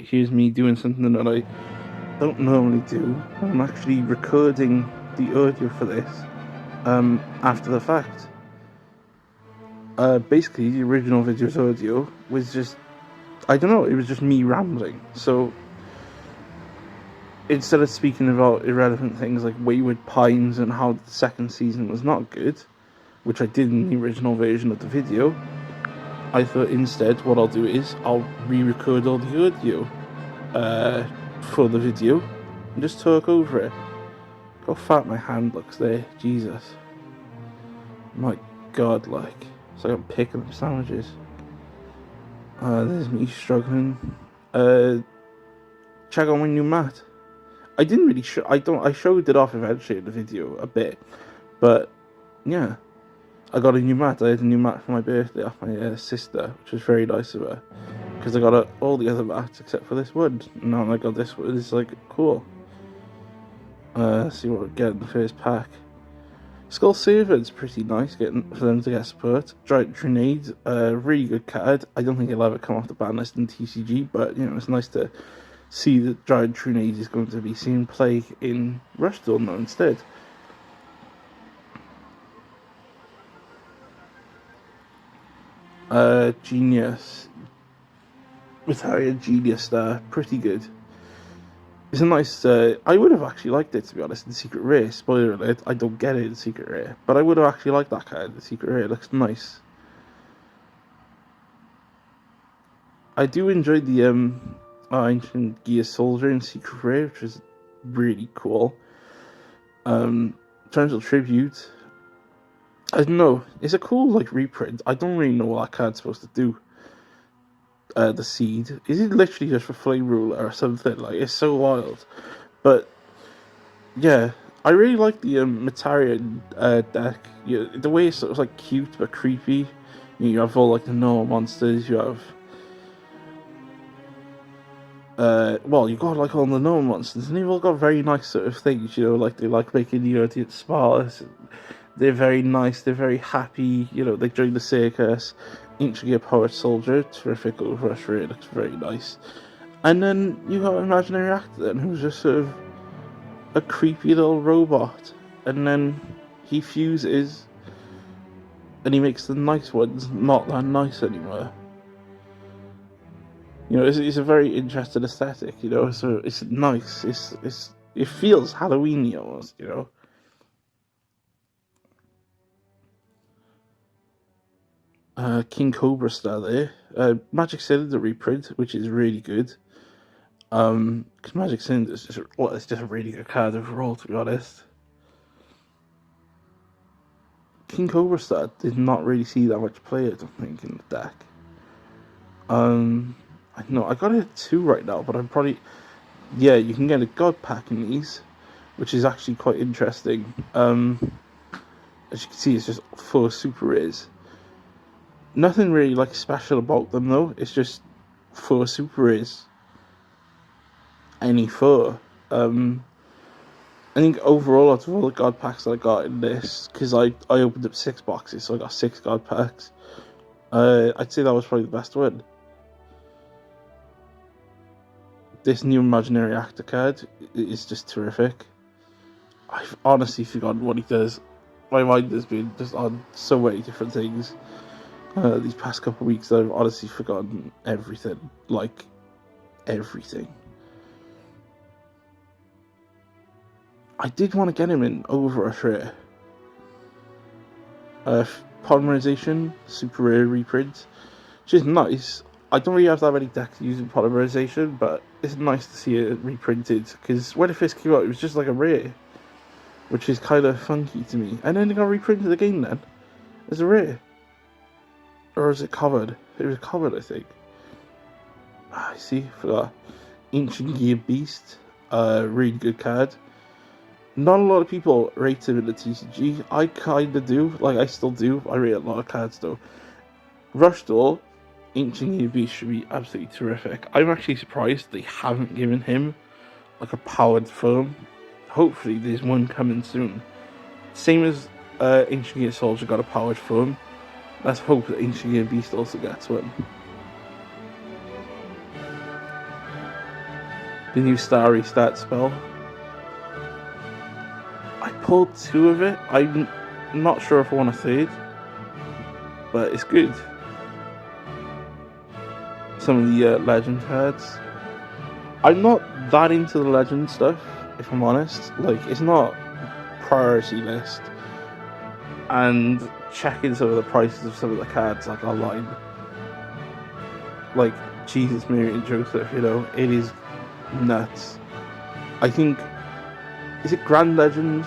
here's me doing something that I don't normally do. I'm actually recording the audio for this after the fact. Basically, the original video's audio was just, I don't know, it was just me rambling. So instead of speaking about irrelevant things like Wayward Pines and how the second season was not good, which I did in the original version of the video, I thought instead what I'll do is I'll re-record all the audio for the video and just talk over it. How fat my hand looks there, Jesus. My God, like, it's like I'm picking up sandwiches. There's me struggling. Check out my new mat. I didn't really I showed it off eventually in the video a bit, but yeah, I got a new mat. I had a new mat for my birthday off my sister, which was very nice of her, because I got all the other mats except for this one. And now I got this one. It's like cool. See what we get in the first pack. Skull Servant's pretty nice getting for them to get support. Giant Grenade, really good card. I don't think it'll ever come off the ban list in TCG, but you know, it's nice to see that Giant Grenade is going to be seen play in Rush Duel now instead. Genius. Italian Genius there, pretty good. It's a nice, I would have actually liked it, to be honest, in Secret Rare. Spoiler alert, I don't get it in Secret Rare, but I would have actually liked that card in Secret Rare. It looks nice. I do enjoy the Ancient Gear Soldier in Secret Rare, which is really cool. Torrential Tribute, I don't know, it's a cool like reprint. I don't really know what that card's supposed to do. The Seed, is it literally just for Flame Ruler or something? Like, it's so wild. But yeah, I really like the Metarian deck. The way it's sort of like cute but creepy. You have all like the normal monsters. You have well, you got like all the normal monsters, and they've all got very nice sort of things. You know, like they like making the audience smile. They're very nice. They're very happy. You know, they join the circus. Ancient Gear Powered Soldier, terrific over Rush Rare, looks very nice. And then you got Imaginary Actor then, who's just sort of a creepy little robot. And then he fuses, and he makes the nice ones not that nice anymore. You know, it's a very interesting aesthetic, you know, so it's nice, it feels Halloween-y almost, you know. King Cobra Star there. Magic Cylinder reprint, which is really good. Because Magic Cylinder is just a really good card overall, to be honest. King Cobra Star did not really see that much play, I don't think, in the deck. I know I got it at 2 right now, but I'm probably, yeah, you can get a God Pack in these, which is actually quite interesting. As you can see, it's just 4 super rares. Nothing really like special about them though. It's just 4 super rares. Any 4. I think overall out of all the God Packs that I got in this, because I opened up 6 boxes, so I got 6 God Packs. I'd say that was probably the best one. This new Imaginary Actor card is just terrific. I've honestly forgotten what he does. My mind has been just on so many different things. These past couple of weeks, I've honestly forgotten everything. Like, everything. I did want to get him in Overrush Rare. Polymerization, super rare reprint, which is nice. I don't really have that many decks using polymerization, but it's nice to see it reprinted, because when it first came out, it was just like a rare, which is kind of funky to me. And then it got reprinted again then, as a rare. Or is it covered? It was covered, I think. I see, for Ancient Gear Beast, really good card. Not a lot of people rate him in the TCG. I kinda do, like I still do. I rate a lot of cards though. Rush Duel, Ancient Gear Beast should be absolutely terrific. I'm actually surprised they haven't given him like a powered form. Hopefully there's one coming soon. Same as Ancient Gear Soldier got a powered form. Let's hope that Ancient Gear Beast also gets one. the new Starry Stat spell. I pulled 2 of it. I'm not sure if I want a 3rd, but it's good. Some of the legend cards. I'm not that into the legend stuff, if I'm honest. Like, it's not priority list. And checking some of the prices of some of the cards, like, online. Like, Jesus, Mary and Joseph, you know, it is nuts. I think, is it Grand Legends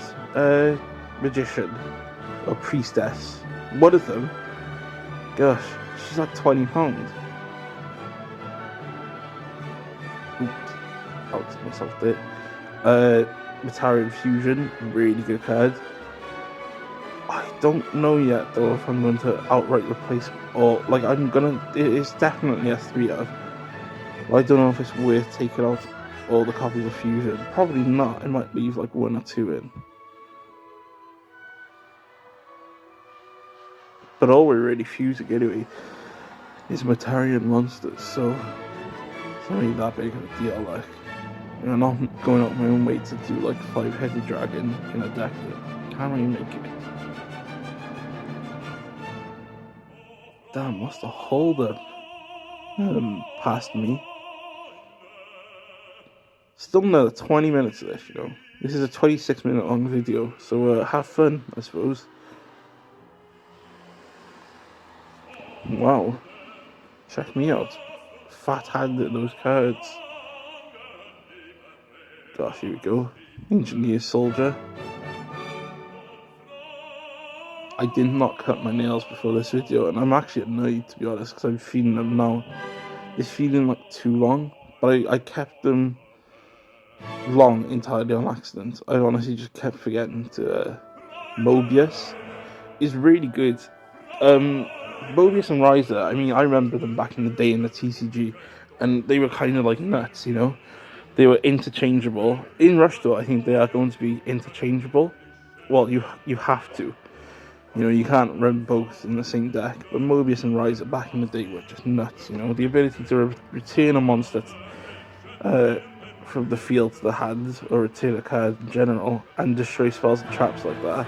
Magician or Priestess? One of them. Gosh, she's like £20. Oops, out myself there. Metarian Fusion, really good card. I don't know yet though if I'm going to outright replace all. Like, it's definitely a 3 of. I don't know if it's worth taking out all the copies of Fusion. Probably not. I might leave like 1 or 2 in. But all we're really fusing anyway is Metarian monsters, so it's not really that big of a deal. Like, I'm not going out my own way to do like 5-headed dragon in a deck that can't really make it. Damn, what's the hold up? Past me. Still another 20 minutes of this, you know. This is a 26-minute long video, so have fun, I suppose. Wow. Check me out. Fat-handed those cards. Gosh, here we go. Engineer Soldier. I did not cut my nails before this video, and I'm actually annoyed, to be honest, because I'm feeling them now. It's feeling like too long, but I kept them long entirely on accident. I honestly just kept forgetting to. Mobius is really good. Mobius and Riser, I mean, I remember them back in the day in the TCG, and they were kind of like nuts, you know? They were interchangeable. In Rush Duel, I think they are going to be interchangeable. Well, you have to. You know, you can't run both in the same deck. But Mobius and Riser back in the day were just nuts, you know? The ability to return a monster from the field to the hand, or return a card in general, and destroy spells and traps like that.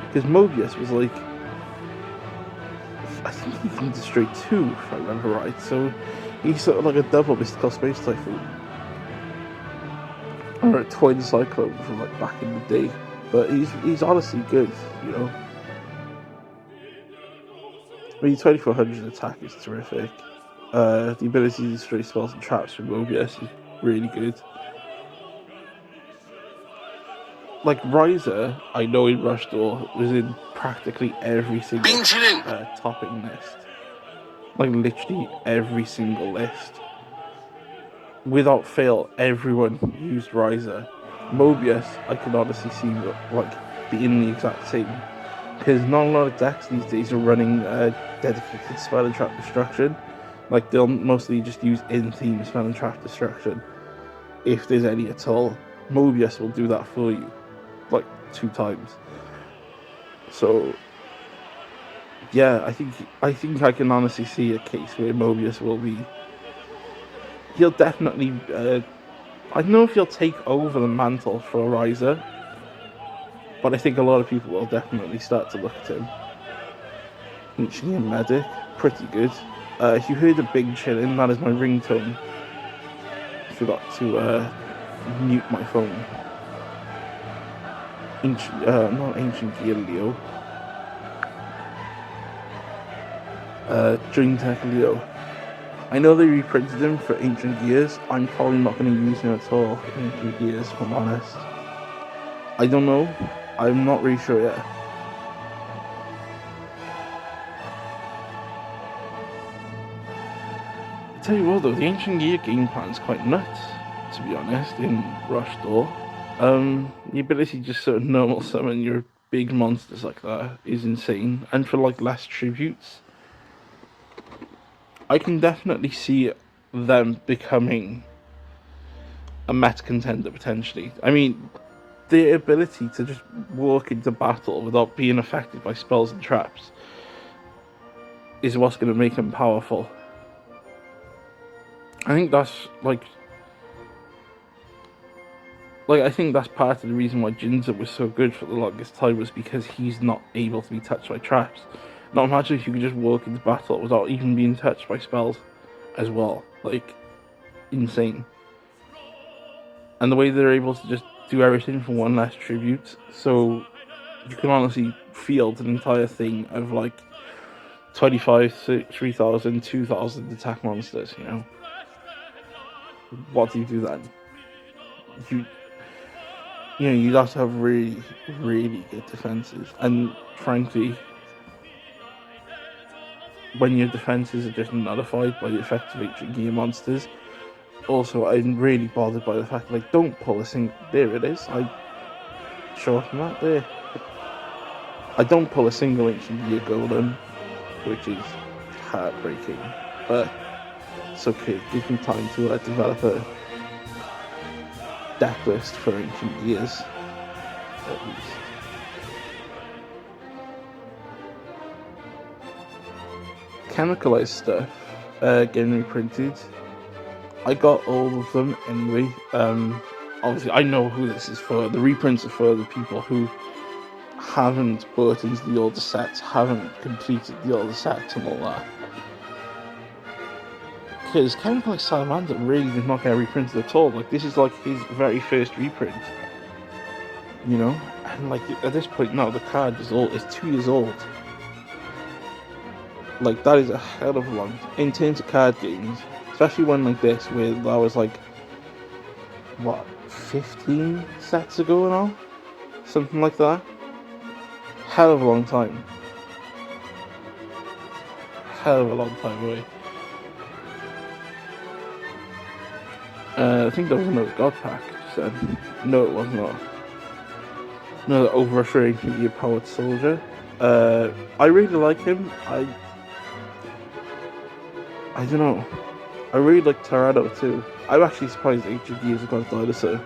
Because Mobius was like, I think he can destroy 2, if I remember right. So he's sort of like a double Mystical Space Typhoon, or a Twin Cyclone from like back in the day. But he's honestly good, you know. I mean, 2400 attack is terrific. The ability to destroy spells and traps from Mobius is really good. Like, Riser, I know in Rush Duel was in practically every single topping list. Like, literally every single list. Without fail, everyone used Riser. Mobius, I can honestly see, like, being the exact same. Because not a lot of decks these days are running dedicated spell and trap destruction. Like, they'll mostly just use in-theme spell and trap destruction, if there's any at all. Mobius will do that for you, like, 2 times. So, yeah, I think I can honestly see a case where Mobius will be. He'll definitely. I don't know if he'll take over the mantle for Riser, but I think a lot of people will definitely start to look at him. Ancient Medic, pretty good. If you heard a big chillin', that is my ringtone. Forgot to mute my phone. Not Ancient Gear Leo. Dream Tech Leo. I know they reprinted him for Ancient Gears. I'm probably not going to use him at all in Ancient Gears, if I'm honest. I don't know. I'm not really sure yet. I tell you what though, the Ancient Gear game plan is quite nuts, to be honest, in Rush Duel. The ability to just sort of normal summon your big monsters like that is insane. And for like less tributes, I can definitely see them becoming a meta contender potentially. I mean, the ability to just walk into battle without being affected by spells and traps is what's going to make them powerful. I think that's like like, I think that's part of the reason why Jinza was so good for the longest time, was because he's not able to be touched by traps. Now imagine if you could just walk into battle without even being touched by spells as well. Like, insane. And the way they're able to just do everything for one less tribute, so you can honestly field an entire thing of like 25, 3,000, 2,000 attack monsters, you know? What do you do then? You you know, you'd have to have really, really good defenses. And frankly, when your defenses are just nullified by the effect of ancient gear monsters, also, I'm really bothered by the fact that, like, don't pull a single. There it is. I shorten that there. I don't pull a single ancient gear golem, which is heartbreaking. But it's okay. Give me time to develop a deck list for ancient gears, at least. Chemicalized stuff getting reprinted. I got all of them anyway. Obviously, I know who this is for. The reprints are for the people who haven't bought into the older sets, haven't completed the older sets and all that. Because Chemicalized Salamander really did not get reprinted at all. Like, this is like his very first reprint. You know? And like, at this point now, the card is 2 years old. Like, that is a hell of a long time. In terms of card games, especially one like this, where that was like, what, 15 sets ago now? Something like that. Hell of a long time. Hell of a long time away. I think there was another God Pack just then. No, it was not. Another Overrush Gear Powered Soldier. I really like him. I don't know. I really like Tyranno too. I'm actually surprised Ancient Gears have got a dinosaur.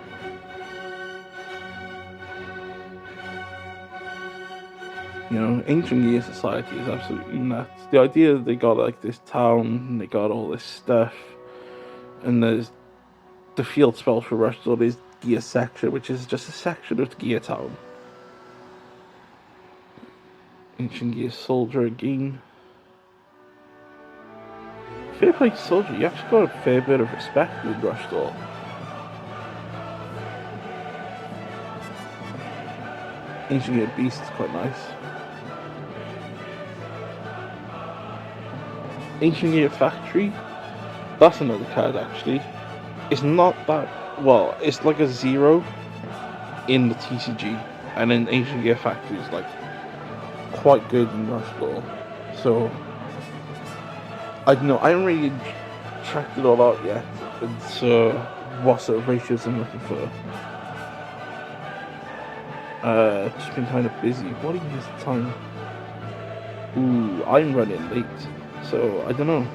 You know, Ancient Gear Society is absolutely nuts. The idea that they got like this town, and they got all this stuff, and there's the field spell for Rush Sword is Gear Section, which is just a section of Gear Town. Ancient Gear Soldier again. Fair play Soldier, you actually got a fair bit of respect with Rush Sword. Ancient Gear Beast is quite nice. Ancient Gear Factory, that's another card actually. It's not that, well, it's like a 0 in the TCG, and then Ancient Gear Factory is like quite good in Rush Ball. So I don't know, I haven't really tracked it all out yet, and so what sort of ratios I'm looking for. Just been kind of busy. What is the time? Ooh, I'm running late, so I don't know.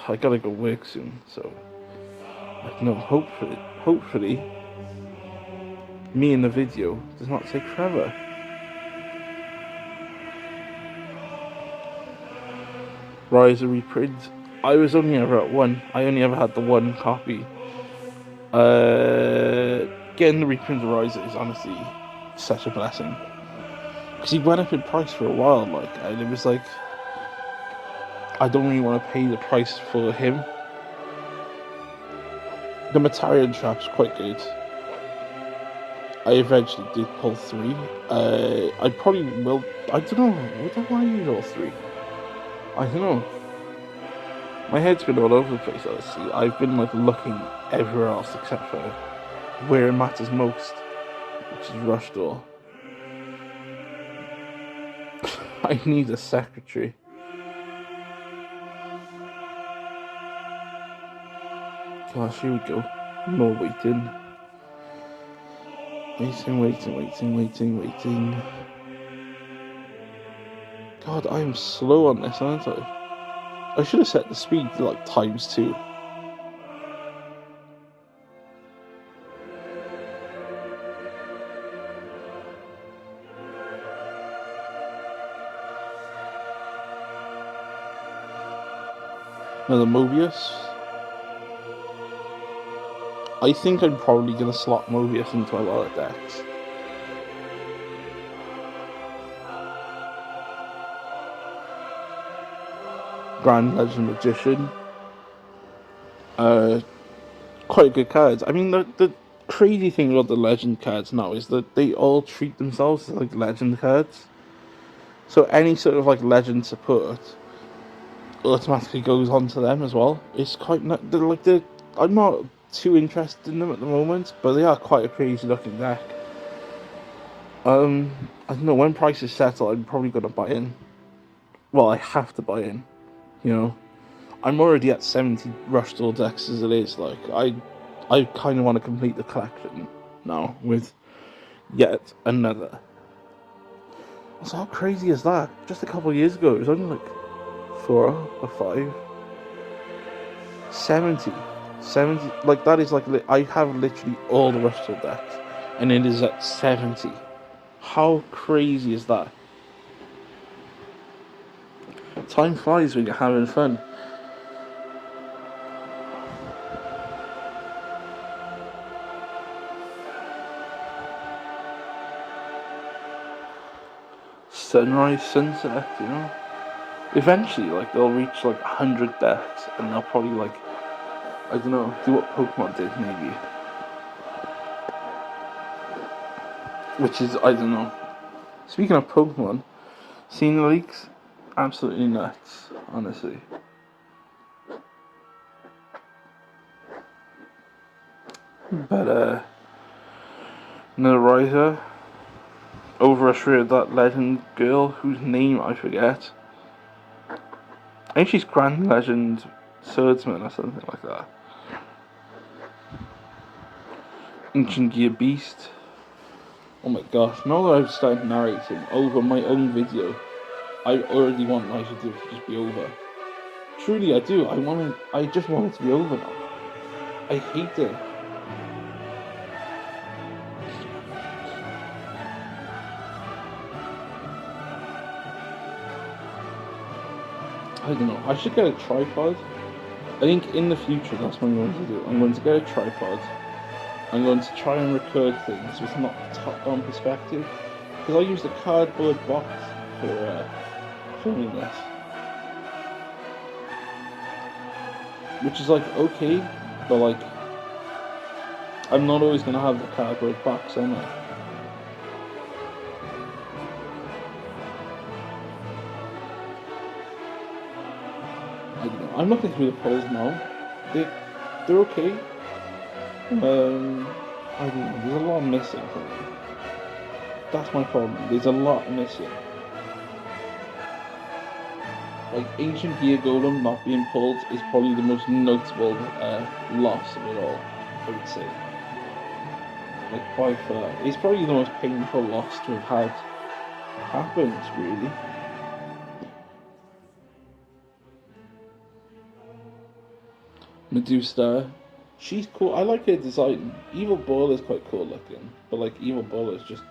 I gotta go work soon, so I don't know. Hopefully, me in the video does not take forever. Rise of reprint. I was only ever at one. I only ever had the one copy. Getting the reprint of Rise is honestly such a blessing. Because he went up in price for a while, like, and it was like, I don't really want to pay the price for him. The Matarian trap's quite good. I eventually did pull 3. I probably will. I don't know. What do I use all 3? I don't know. My head's been all over the place, honestly. I've been like looking everywhere else except for where it matters most, which is Rush Door. I need a secretary. Gosh, here we go. More waiting. Waiting. God, I am slow on this, aren't I? I should have set the speed to like ×2. Another Mobius. I think I'm probably going to slot Mobius into a lot of decks. Grand Legend Magician. Quite good cards. I mean, the crazy thing about the Legend cards now is that they all treat themselves as like Legend cards. So any sort of like Legend support automatically goes on to them as well. It's quite I'm not too interested in them at the moment, but they are quite a crazy looking deck. I don't know, when prices settle, I'm probably gonna buy in. Well, I have to buy in, you know. I'm already at 70 Rush Duel decks as it is. Like I kind of want to complete the collection now with yet another. So how crazy is that? Just a couple of years ago, it was only like 4 or 5. 70. Like that is like, I have literally all the Rush Duel decks, and it is at 70. How crazy is that? Time flies when you're having fun. Sunrise, sunset, you know. Eventually, like, they'll reach like 100 decks, and they'll probably like, I don't know, do what Pokemon did maybe. Which is, I don't know. Speaking of Pokemon, seeing the leaks, absolutely nuts, honestly. But another riser overshredded that legend girl whose name I forget. I think she's Grand Legend Swordsman or something like that. Ancient Gear Beast. Oh my gosh, now that I've started narrating over my own video, I already want my video to just be over. Truly, I do. I just want it to be over now. I hate it. I don't know. I should get a tripod. I think in the future that's what I'm going to do. I'm going to get a tripod. I'm going to try and record things with not a top-down perspective, because I used a cardboard box for filming this, which is like okay, but like I'm not always going to have the cardboard box, am I? I don't know. I'm looking through the polls now. They're okay. I don't know, there's a lot missing for me. That's my problem, there's a lot missing. Like, Ancient Gear Golem not being pulled is probably the most notable loss of it all, I would say. Like, by far. It's probably the most painful loss to have had happened, really. Medusa. She's cool. I like her design. Evil Ball is quite cool looking, but like Evil Ball is just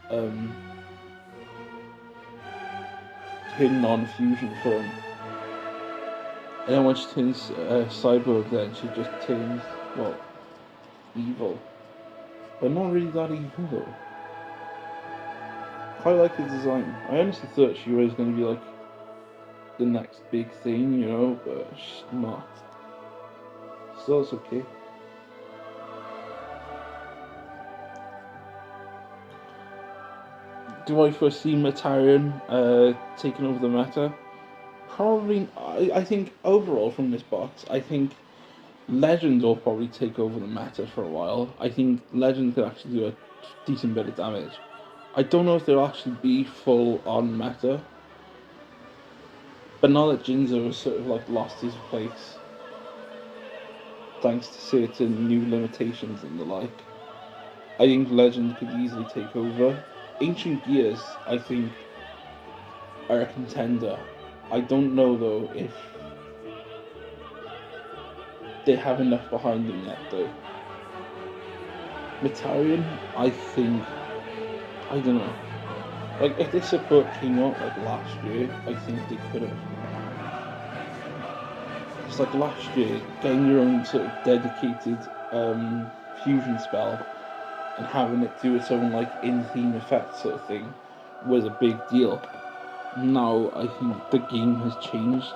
her non-fusion form. And then when she turns cyborg, then she just turns evil, but not really that evil though. Quite like the design. I honestly thought she was going to be like the next big thing, you know, but she's not. Still, it's okay. Do I foresee Matarian taking over the meta? Probably. I think overall from this box, I think Legend will probably take over the meta for a while. I think Legend could actually do a decent bit of damage. I don't know if they'll actually be full on meta, but now that Jinzo has sort of like lost his place, thanks to certain new limitations and the like, I think Legend could easily take over. Ancient Gears, I think, are a contender. I don't know though if they have enough behind them yet though. Matarian, I think, I don't know. Like, if this support came out like last year, I think they could have. It's like last year, getting your own sort of dedicated fusion spell and having it do its own like in-theme effect sort of thing was a big deal. Now I think the game has changed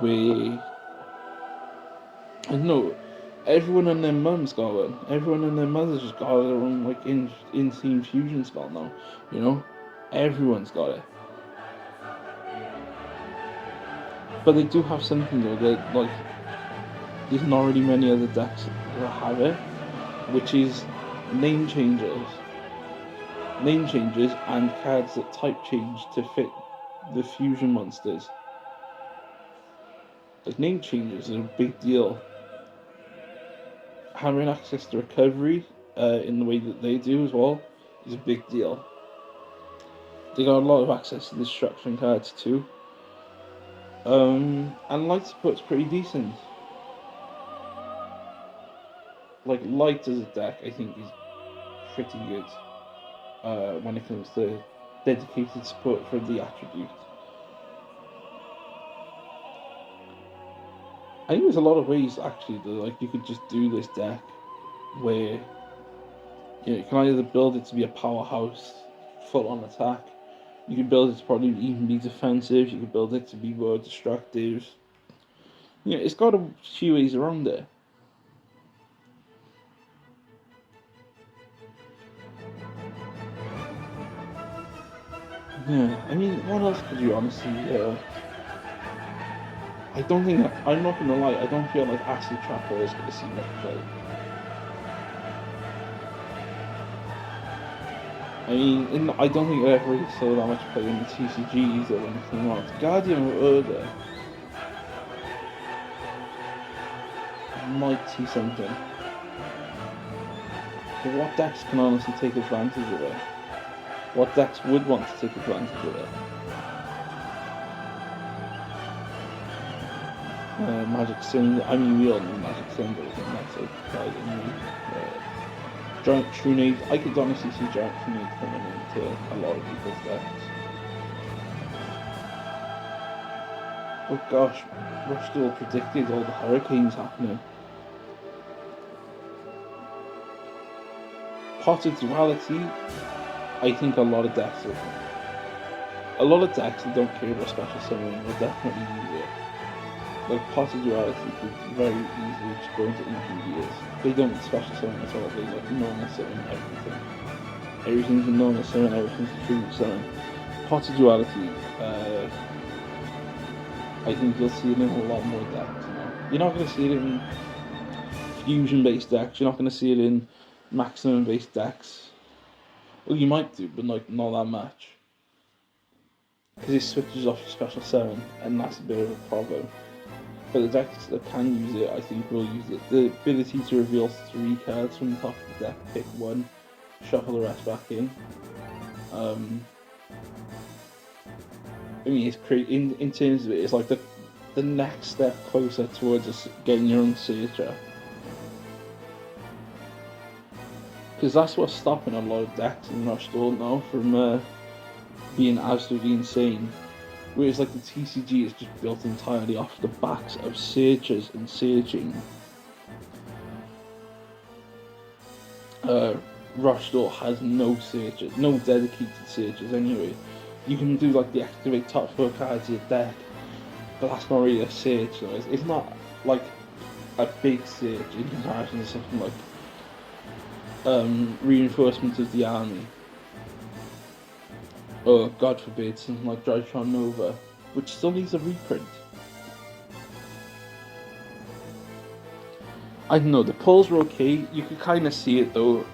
where I don't know, everyone and their mum's got one. Everyone and their mother's just got their own like in-theme fusion spell now. You know, everyone's got it. But they do have something though that like there's not really many other decks that have it, which is name changes. Name changes and cards that type change to fit the fusion monsters. Like name changes are a big deal. Having access to recovery in the way that they do as well is a big deal. They got a lot of access to destruction cards too. And light support's pretty decent. Like light as a deck, I think is pretty good when it comes to dedicated support for the attribute. I think there's a lot of ways actually that like you could just do this deck where you can either build it to be a powerhouse, full on attack. You can build it to probably even be defensive. You can build it to be more destructive. It's got a few ways around it. Yeah, I mean, what else could you honestly? I don't think I'm not gonna lie. I don't feel like Acid Trapper is gonna see much play. I mean, I don't think it ever really saw that much play in the TCGs or anything else. Guardian of Urda might see something. But what decks can honestly take advantage of it? What decks would want to take advantage of it? Magic Cylinder. I mean, we all know Magic Cylinder isn't that so surprising. Giant Trunade. I could honestly see Giant Trunade coming into a lot of people's decks. Oh gosh, Rush Duel predicted all the hurricanes happening. Pot of Duality. I think a lot of decks that don't care about special summoning will definitely use it. Like Pot of Duality could very easily just go into inconvenience. They don't special summon at all, they like normal summon everything. Everything's a normal summon, everything's a true summon. Pot of Duality, I think you'll see it in a lot more decks. You're not going to see it in fusion based decks, you're not going to see it in maximum based decks. Well, you might do, but like not that much. Because it switches off special summon, and that's a bit of a problem. But the decks that can use it, I think will use it. The ability to reveal 3 cards from the top of the deck, pick one, shuffle the rest back in. I mean, it's in terms of it, it's like the next step closer towards just getting your own Searcher. Because that's what's stopping a lot of decks in Rush Duel now from being absolutely insane. Whereas like the TCG is just built entirely off the backs of searchers and searching. Rush Duel has no searchers, no dedicated searchers anyway. You can do like the activate top 4 cards of your deck, but that's not really a search. So it's not like a big search in comparison to something like reinforcement of the army. Or, God forbid, something like Drytron Nova, which still needs a reprint. I don't know, the pulls were okay. You could kind of see it though.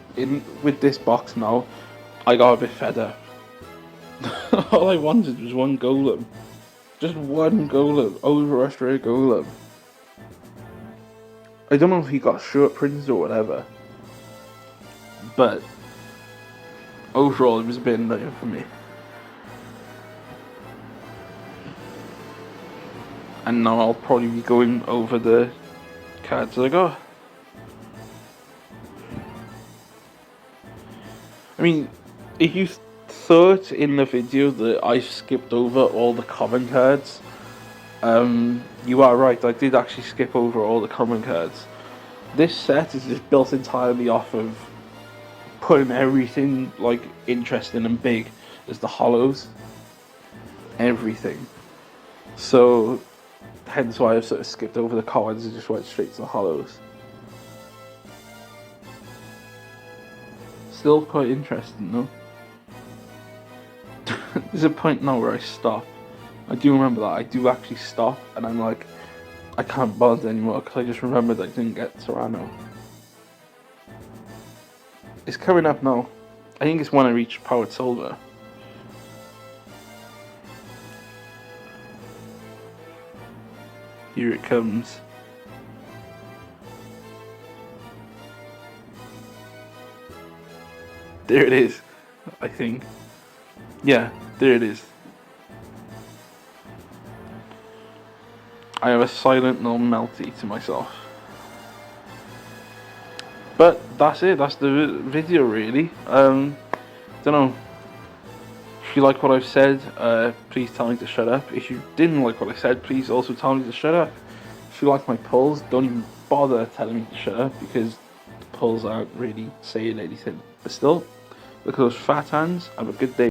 With this box now, I got a bit fed up. All I wanted was one golem. Just one golem, overrushed red golem. I don't know if he got short prints or whatever, but overall it was a bit annoying for me. And now I'll probably be going over the cards I got. I mean, if you thought in the video that I skipped over all the common cards, you are right, I did actually skip over all the common cards. This set is just built entirely off of putting everything like interesting and big as the hollows. Everything. So hence why I've sort of skipped over the cards and just went straight to the hollows. Still quite interesting though. There's a point now where I stop. I do remember that. I do actually stop and I'm like, I can't bother anymore because I just remembered I didn't get Serrano. It's coming up now. I think it's when I reach Powered Silver. Here it comes. There it is, I think. Yeah, there it is. I have a silent little melty to myself. But that's it, that's the video really. Don't know. If you like what I've said, please tell me to shut up. If you didn't like what I said, please also tell me to shut up. If you like my pulls, don't even bother telling me to shut up because the pulls aren't really saying anything. But still, look at those fat hands. Have a good day.